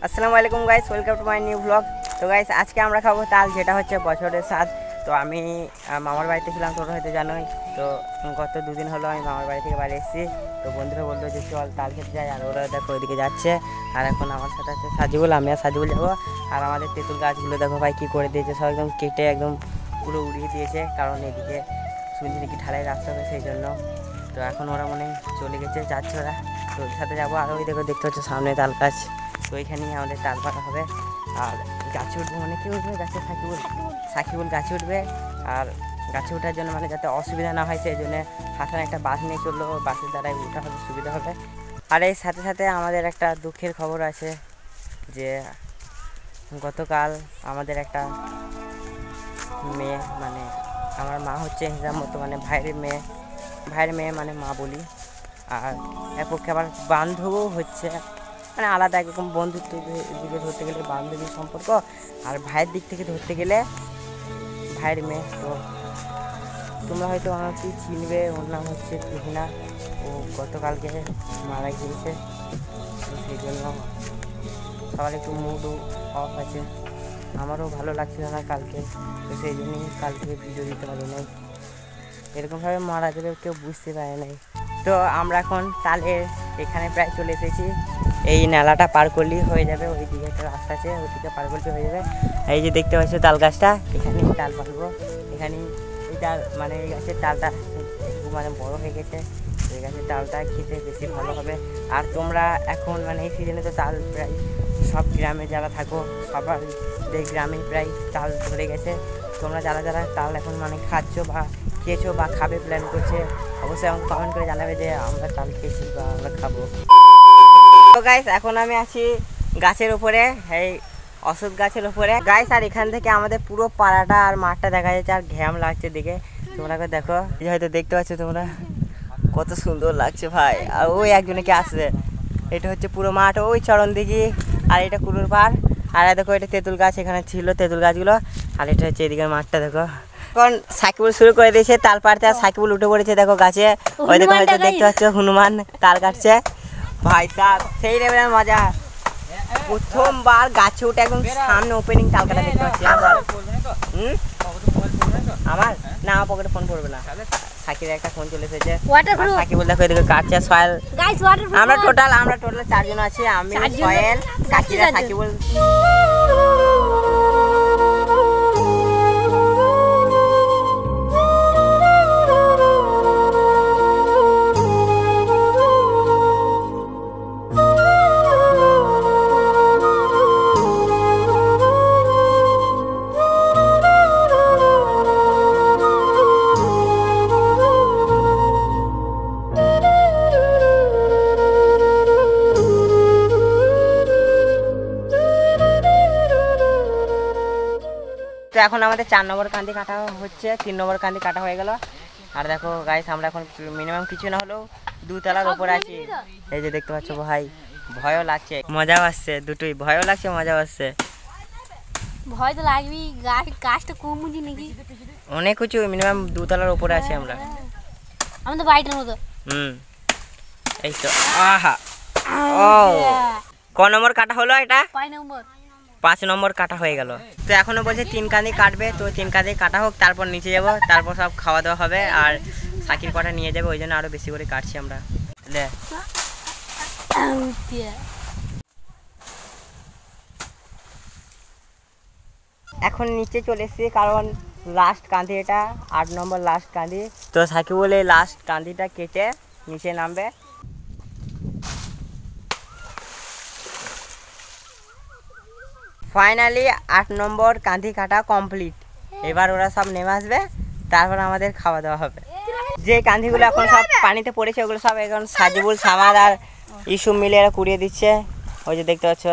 আসসালামু আলাইকুম guys, welcome to my new blog. তো গাইস আজকে আমরা খাবো তাল, যেটা হচ্ছে বছরের স্বাদ। তো আমি মামার বাড়িতে ছিলাম, তোমরা হয়তো জানোই। তো গত দুদিন হলো আমি মামার বাড়ি থেকে বাড়ি এসেছি। তো বন্ধুরা বললো যে চল তাল খেতে যাই, আর ওরা দেখো ওইদিকে যাচ্ছে। আর এখন আমার সাথে আছে সাজিবুল, আমি আর সাজিবুল যাবো। আর আমাদের তেঁতুল গাছগুলো দেখো ভাই কী করে দিয়েছে, সব একদম কেটে একদম পুরো উড়িয়ে দিয়েছে, কারণ এদিকে শুনছি নাকি ঢালাই রাস্তা হবে, সেই জন্য। তো এখন ওরা মনে চলে গেছে, যাচ্ছে ওরা। তো ওর সাথে যাবো। আর ওই দেখো দেখতে হচ্ছে সামনে তাল গাছ, তো ওইখানেই আমাদের তাল পাতা হবে। আর গাছে উঠবো, মানে কি উঠবে গাছে, সাকিবুল গাছে উঠবে। আর গাছে ওঠার জন্য মানে যাতে অসুবিধা না হয়, সেই জন্য হাসান একটা বাস নিয়ে চললো, বাসের দ্বারাই ওঠা হবে, সুবিধা হবে। আর এর সাথে সাথে আমাদের একটা দুঃখের খবর আছে, যে গতকাল আমাদের একটা মেয়ে, মানে আমার মা হচ্ছে হিসাব মতো, মানে ভাইয়ের মেয়ে মানে মা বলি। আর এক পক্ষে আবার বান্ধবও হচ্ছে, মানে আলাদা একরকম বন্ধুত্ব দিকে ধরতে গেলে বান্ধবীর সম্পর্ক, আর ভাইয়ের দিক থেকে ধরতে গেলে ভাইয়ের মেয়ে। তো তোমরা হয়তো আমাকে চিনবে, ওর নাম হচ্ছে তুহিনা। ও গতকালকে মারা গিয়েছে, তো সেই জন্য সবার একটু মুড অফ আছে। আমারও ভালো লাগছিল না কালকে, তো সেই জন্যই কালকে ভিডিও দিতে পারি নাই। এরকমভাবে মারা যাবে কেউ বুঝতে পারে নাই। তো আমরা এখন তালের এখানে প্রায় চলে এসেছি। এই নালাটা পার করলেই হয়ে যাবে, ওই দিকে একটা রাস্তা আছে, ওই দিকে পার করলে হয়ে যাবে। এই যে দেখতে পাচ্ছ তাল গাছটা, এখানেই তাল পারবো। এখানেই এই তাল, মানে এই গাছের তালটা একটু মানে বড়ো হয়ে গেছে, এই গাছের তালটা খেতে বেশি ভালো হবে। আর তোমরা এখন মানে এই সিজনে তো তাল প্রায় সব গ্রামে যারা থাকো, সবার গ্রামে প্রায় তাল ধরে গেছে। তোমরা যারা যারা তাল এখন মানে খাচ্ছ বা খেয়েছো বা খাবে প্ল্যান করছে, অবশ্যই আমাকে কমেন্ট করে জানাবে যে আমরা তাল খেয়েছি বা আমরা খাবো। তো গাইস এখন আমি আছি গাছের উপরে, এই অশোক গাছের উপরে গাইস। আর এখান থেকে আমাদের পুরো পাড়াটা আর মাঠটা দেখা যাচ্ছে, আর ঘ্যাম লাগছে দিকে। তোমরা দেখো, এই হয়তো দেখতে পাচ্ছ তোমরা, কত সুন্দর লাগছে ভাই। আর ওই একজনকে আসবে, এটা হচ্ছে পুরো মাঠ, ওই চরণ দিঘি, আর এটা কুড়ুর পাড়। আর দেখো এটা তেঁতুল গাছ, এখানে ছিল তেঁতুল গাছগুলো। আর এটা হচ্ছে এদিকের মাঠটা দেখো। এখন সাকিবুল শুরু করে দিয়েছে তাল পাড়তে, আর সাকিবুল উঠে পড়েছে দেখো গাছে। ওই দেখো হয়তো দেখতে পাচ্ছ হনুমান তাল কাটছে ভাই সাহেব, সেই লেভেলের মজা। প্রথমবার গাছে উঠে একদম সামনে ওপেনিং তাল কাটা দেখতে পাচ্ছি। আমার না, আমার পকেটে ফোন পড়বে না, সাকিবের একটা ফোন চলে এসেছে। সাকিবুল দেখো এদিকে কাটছে। সোহেল, আমরা টোটাল 4 জন আছি, আমি সোহেল, সাকিরা, সাকিবুল। তো এখন আমাদের 4 নম্বর কান্দি কাটা হচ্ছে, 3 নম্বর কান্দি কাটা হয়ে গেল। আর দেখো গাইস আমরা এখন মিনিমাম কিছু না হলেও 2 তলার উপরে আছি। এই যে দেখতে পাচ্ছ ভাই, ভয়ও লাগছে মজাও আসছে, দুটোই ভয়ও লাগছে মজাও আসছে। ভয় তো লাগবেই, গাছটা কম বুঝি নাকি, অনেক কিছু, মিনিমাম 2 তলার উপরে আছি আমরা, আমাদের বাড়িটার মতো। এই তো আহা, ও ক নম্বর কাটা হলো এটা? 5 নম্বর কাটা হয়ে গেল। তো এখনো বলছে 3 কাঁদি কাটবে, তো 3 কাঁদি কাটা হোক, তারপর নিচে যাব, তারপর সব খাওয়া দাওয়া হবে। আর সাকির কটা নিয়ে যাবে, ওই জন্য আরো বেশি করে কাটছি আমরা। এখন নিচে চলে এসেছি, কারণ লাস্ট কাঁদি এটা, 8 নম্বর লাস্ট কাঁদি। তো সাকিব বলে লাস্ট কাঁদিটা কেটে নিচে নামবে। ফাইনালি 8 নম্বর কাঁদি কাটা কমপ্লিট। এবার ওরা সব নেমে আসবে, তারপর আমাদের খাওয়া দাওয়া হবে। যে কাঁদিগুলো এখন সব পানিতে পড়েছে, ওগুলো সব এখন সাজিবুল, সামাদ আর ইসু মিলে এরা কুড়িয়ে দিচ্ছে। ওই যে দেখতে পাচ্ছ।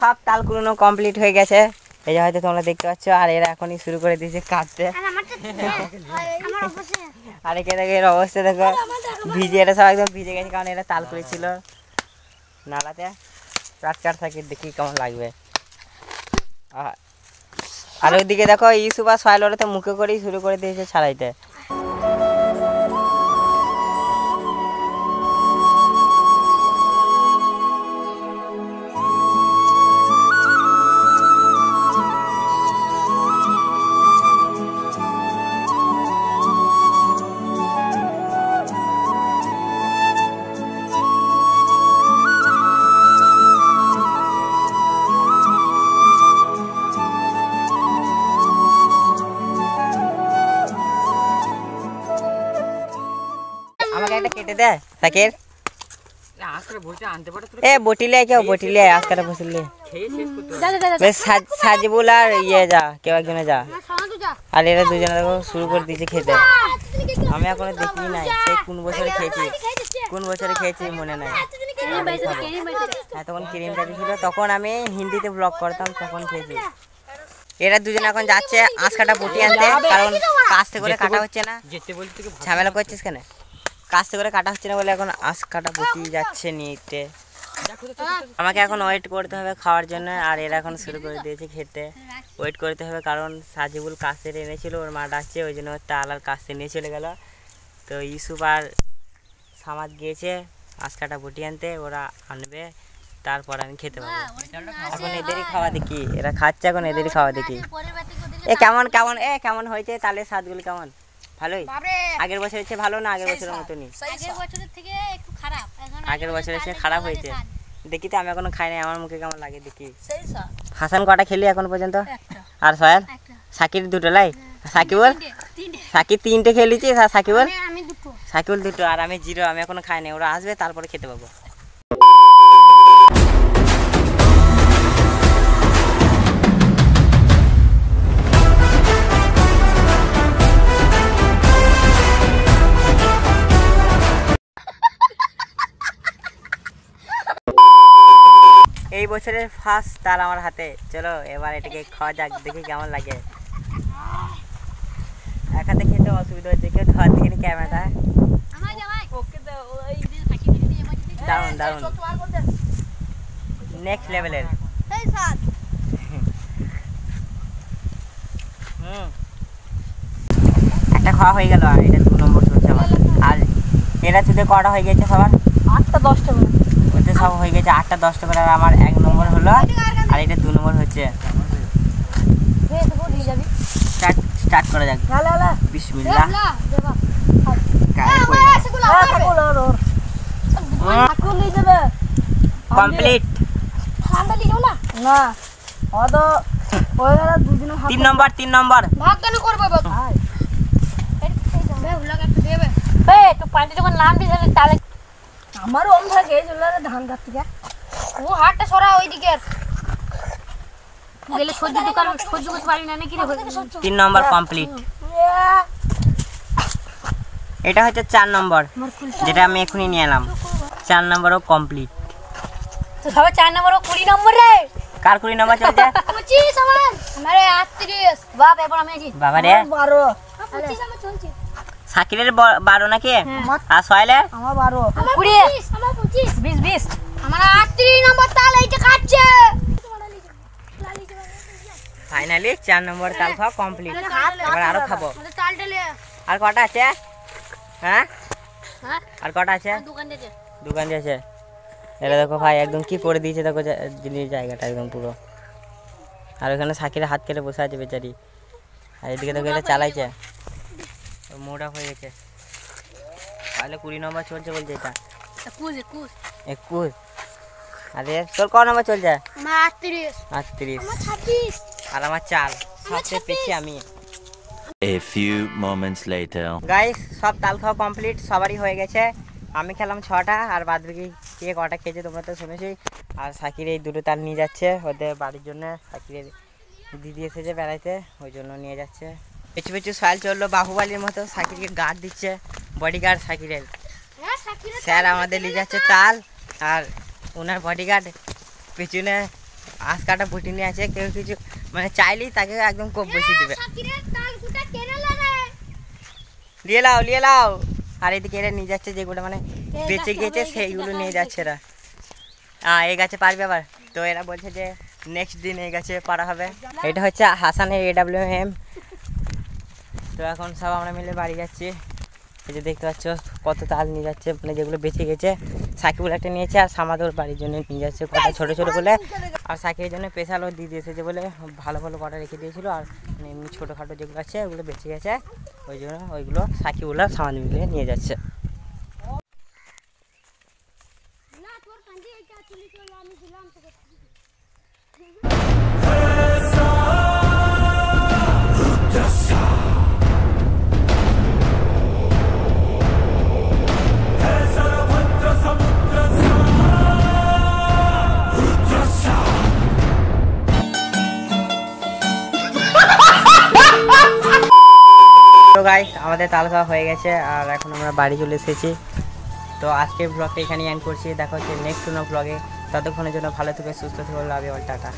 সব তাল কুড়ানো কমপ্লিট হয়ে গেছে, এই যে হয়তো তোমরা দেখতে পাচ্ছ। আর এরা এখনই শুরু করে দিয়েছে কাটতে। আর একে দেখো এর অবস্থা দেখো, ভিজে, এটা সব একদম ভিজে গেছে, কারণ এরা তাল করেছিল। নালাতে টাটকার থাকে, দেখি কেমন লাগবে। আর ওইদিকে দেখো ইউসুফ আর সোহেল ওরা তো মুখে করেই শুরু করে দিয়েছে ছাড়াইতে। আমাকে একটা কেটে দে সাকির। এ বটিলে কেউ বটিলে আজকাটা বসিলে বেশ সাজিবুল আর ইয়ে যা কেউ একজনে যা। আর এরা দুজনে দেখো শুরু করে দিয়েছে খেতে। আমি এখনো দেখি নাই সেই কোন বছরে খেয়েছি মনে নাই। হ্যাঁ তখন ক্রিম কাটি ছিল, তখন আমি হিন্দিতে ব্লগ করতাম, তখন খেয়েছি। এরা দুজন এখন যাচ্ছে আঁশ কাটা বটি আনতে, কারণ কাস্তে করে কাটা হচ্ছে না। ঝামেলা করছিস কেন? কাস্তে করে কাটা হচ্ছে না বলে এখন আঁশ কাটা বটি যাচ্ছে নিতে। আমাকে এখন ওয়েট করতে হবে খাওয়ার জন্য, আর এরা এখন শুরু করে দিয়েছে খেতে। ওয়েট করতে হবে কারণ সাজিবুল কাস্তে এনেছিল, ওর মা ডাকছে, ওই জন্য তাল আর কাস্তে নিয়ে চলে গেল। তো ইউসুফ আর সামাদ গিয়েছে আঁশ কাটা বটি আনতে, ওরা আনবে তারপর আমি খেতে পারবো। এখন এদেরই খাওয়া দেখি, এরা খাচ্ছে এখন এদেরই খাওয়া দেখি। কেমন হয়েছে তালের স্বাদগুলো? কেমন? ভালোই? আগের বছর হচ্ছে ভালো না আগের বছরের মতনই? আগের বছরের চেয়ে খারাপ হয়েছে। দেখি তো, আমি এখনো খাই নাই, আমার মুখে কেমন লাগে দেখি। হাসান কটা খেলি এখন পর্যন্ত? আর সোহেল? সাকির দুটো লাই? সাকিব তিনটে খেলেছিস আর সাকিবুল দুটো, আর আমি 0। আমি এখনো খাই নাই, ওরা আসবে তারপরে খেতে পাবো। এই বছরের ফার্স্ট তাল আমার হাতে। চলো এবার এটাকে খাওয়া যাক, দেখি কেমন লাগে। এক হাতে খেতে অসুবিধা হচ্ছে, কেউ খাওয়ার দিকে ক্যামেরাটা। দারুন নেক্সট লেভেলের। একটা খাওয়া হয়ে গেল, আর এটা 2 নম্বর চলছে আমার। আর এরা চুলে কটা হয়ে গেছে সবার? 8টা 10টা করে ওতে সব হয়ে গেছে 8টা 10টা করে, আর আমার 1 নম্বর হলো, আর এটা 2 নম্বর হচ্ছে। স্টার্ট করা যাক। বিসমিল্লাহ। কমপ্লিট। 3 নম্বর। ভাগ কেন করবে বাবা? একটু পানি যখন নাম দিয়েছে তাহলে আমারও অন থাকে চলে ধান কাট থেকে। ও হাতটা সরা ওইদিকে গেলে সহ্য করতে পারি না নাকি রে? 3 নম্বর কমপ্লিট। এটা হচ্ছে 4 নম্বর, যেটা আমি এখনই নিয়ে এলাম। 4 নম্বরও কমপ্লিট। তো সবাই 4 নম্বর ও 20 নম্বর রে। কার 20 নম্বর চলছে? 25 আমার। আমারে 38। বাপ এবার আমি আছি। বাবা রে 12। 25 আমার চলছে। সাকিরের 12 নাকি? আর সোহেলের? আমার 12। 20 আমার 25। 20 আমার 38 নম্বর তাল এইটা কাটছে। ফাইনালি 4 নম্বর তাল খাওয়া কমপ্লিট। এবার আরো খাবো। তাল ঢেলে। আর কটা আছে? হ্যাঁ আর কটা আছে? দোকান দিয়েছে। এটা দেখো ভাই একদম কি করে দিয়েছে, দেখো জিনিস জায়গাটা একদম পুরো। আর ওখানে সাকিরের হাত কেটে বসে আছে বেচারি, আর এদিকে দেখো এটা চালাইছে, মোটা হয়ে গেছে। তাহলে 20 নম্বর চলছে বলছে এটা। 21। আরে তোর ক নম্বর চলছে? আমার 38। আমার 26। আর আমার 4। সবচেয়ে পিছিয়ে আমি। A few moments later. Guys সব তাল খাওয়া কমপ্লিট, সবারই হয়ে গেছে। আমি খেলাম 6টা, আর বাদ বাকি কে কটা খেয়েছে তোমরা তো শুনেছি। আর সাকির এই 2টো তাল নিয়ে যাচ্ছে ওদের বাড়ির জন্য। সাকিরের দিদি এসেছে বেড়াইতে, ওই জন্য নিয়ে যাচ্ছে। পিছু সোহেল চললো বাহুবালির মতো, সাকিরকে গার্ড দিচ্ছে, বডিগার্ড সাকিরের। স্যার আমাদের নিয়ে যাচ্ছে তাল, আর ওনার বডিগার্ড পিছনে আঁশ কাটা বটি নিয়ে আছে। কেউ কিছু মানে চাইলেই তাকে একদম কোপ বসিয়ে দেবে। নিয়ে লাও। আর এদিকে এরা নিয়ে যাচ্ছে যেগুলো মানে বেঁচে গিয়েছে সেইগুলো নিয়ে যাচ্ছে এরা। এই গাছে পারবে আবার। তো এরা বলছে যে নেক্সট দিন এই গাছে পারা হবে। এটা হচ্ছে হাসানের AWM। তো এখন সব আমরা মিলে বাড়ি যাচ্ছি। এই যে দেখতে পাচ্ছ কত তাল নিয়ে যাচ্ছে, মানে যেগুলো বেঁচে গেছে। সাকিবুল একটা নিয়েছে আর সামাদুর বাড়ির জন্য নিয়ে যাচ্ছে কটা ছোটো ছোটো বলে, আর সাকিবের জন্য স্পেশালও দিয়ে দিয়েছে যে বলে ভালো ভালো কটা রেখে দিয়েছিলো, আর মানে এমনি ছোটোখাটো যেগুলো আছে ওগুলো বেঁচে গেছে, ওই জন্য ওইগুলো সাকিবুল আর সামাদ মিলে নিয়ে যাচ্ছে। তো গাইস আমাদের তাল খাওয়া হয়ে গেছে আর এখন আমরা বাড়ি চলে এসেছি। তো আজকের ব্লগটা এখানেই এন্ড করছি, দেখা হচ্ছে নেক্সট কোনো ব্লগে। ততক্ষণের জন্য ভালো থেকে সুস্থ থেকে লাভ, টাটা।